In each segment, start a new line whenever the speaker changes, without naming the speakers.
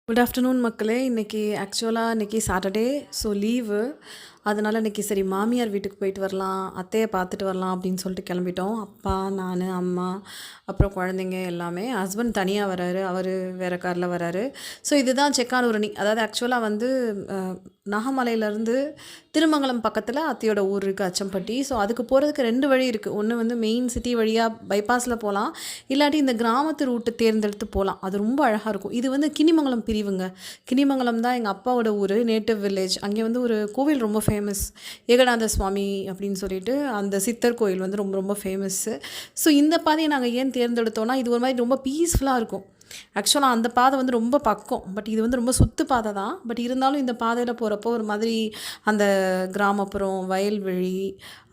Good afternoon மக்களே. இன்றைக்கி Saturday, so leave. அதனால் இன்றைக்கி சரி மாமியார் வீட்டுக்கு போயிட்டு வரலாம், அத்தையை பார்த்துட்டு வரலாம் அப்படின்னு சொல்லிட்டு கிளம்பிட்டோம். அப்பா, நான், அம்மா, அப்புறம் குழந்தைங்க எல்லாமே. ஹஸ்பண்ட் தனியாக வராரு, அவர் வேறு காரில் வராரு. ஸோ இதுதான் செக்கானூரணி. அதாவது ஆக்சுவலாக வந்து நாகமலையிலேருந்து திருமங்கலம் பக்கத்தில் அத்தையோட ஊர் இருக்குது, அச்சம்பட்டி. ஸோ அதுக்கு போகிறதுக்கு 2 வழி இருக்குது. ஒன்று வந்து மெயின் சிட்டி வழியாக பைபாஸில் போகலாம், இல்லாட்டி இந்த கிராமத்து ரூட்டு தேர்ந்தெடுத்து போகலாம். அது ரொம்ப அழகாக இருக்கும். இது வந்து கினிமங்கலம் பிரிவுங்க. கினிமங்கலம் தான் எங்கள் அப்பாவோட ஊர், நேட்டிவ் வில்லேஜ். அங்கே வந்து ஒரு கோவில் ரொம்ப ஃபேமஸ், ஏகநாத சுவாமி அப்படின்னு சொல்லிட்டு அந்த சித்தர் கோயில் வந்து ரொம்ப ரொம்ப ஃபேமஸ்ஸு. ஸோ இந்த பாதையை நாங்கள் ஏன் தேர்ந்தெடுத்தோன்னா, இது ஒரு மாதிரி ரொம்ப பீஸ்ஃபுல்லாக இருக்கும். ஆக்சுவலாக அந்த பாதை வந்து ரொம்ப பக்கம், பட் இது வந்து ரொம்ப சுத்து பாதை தான். பட் இருந்தாலும் இந்த பாதையில் போகிறப்போ ஒரு மாதிரி அந்த கிராமப்புறம், வயல்வெளி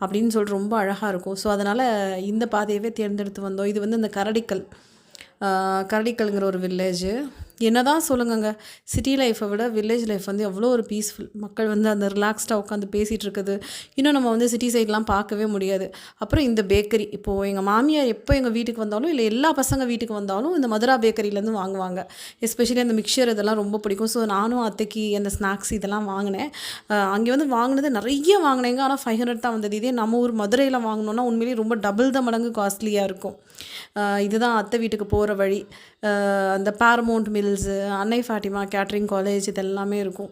அப்படின்னு சொல்லிட்டு ரொம்ப அழகாக இருக்கும். ஸோ அதனால் இந்த பாதையவே தேர்ந்தெடுத்து வந்தோம். இது வந்து இந்த கரடிக்கல்ங்கிற ஒரு வில்லேஜு. என்ன தான் சொல்லுங்கங்க, சிட்டி லைஃப்பை விட வில்லேஜ் லைஃப் வந்து எவ்வளோ ஒரு பீஸ்ஃபுல். மக்கள் வந்து அந்த ரிலாக்ஸ்டாக உட்காந்து பேசிகிட்டு இருக்குது இன்னும் நம்ம வந்து சிட்டி சைட்லாம் பார்க்கவே முடியாது. அப்புறம் இந்த பேக்கரி, இப்போது எங்கள் மாமியார் எப்போ எங்கள் வீட்டுக்கு வந்தாலும், இல்லை எல்லா பசங்க வீட்டுக்கு வந்தாலும் இந்த மதுரா பேக்கரியிலேருந்து வாங்குவாங்க. எஸ்பெஷலி அந்த மிக்சர் இதெல்லாம் ரொம்ப பிடிக்கும். ஸோ நானும் அத்தைக்கு அந்த ஸ்நாக்ஸ் இதெல்லாம் வாங்கினேன். அங்கே வந்து வாங்கினது நிறைய வாங்கினேங்க. ஆனால் 500 தான் வந்தது. இதே நம்ம ஊர் மதுரையில் வாங்கினோன்னா உண்மையிலேயே ரொம்ப டபுள் த மடங்கு காஸ்ட்லியாக இருக்கும். இதுதான் அத்தை வீட்டுக்கு போகிற வழி. அந்த பாரமௌண்ட் மில்ஸு, அன்னை ஃபாட்டிமா கேட்ரிங் காலேஜ் இது எல்லாமே இருக்கும்.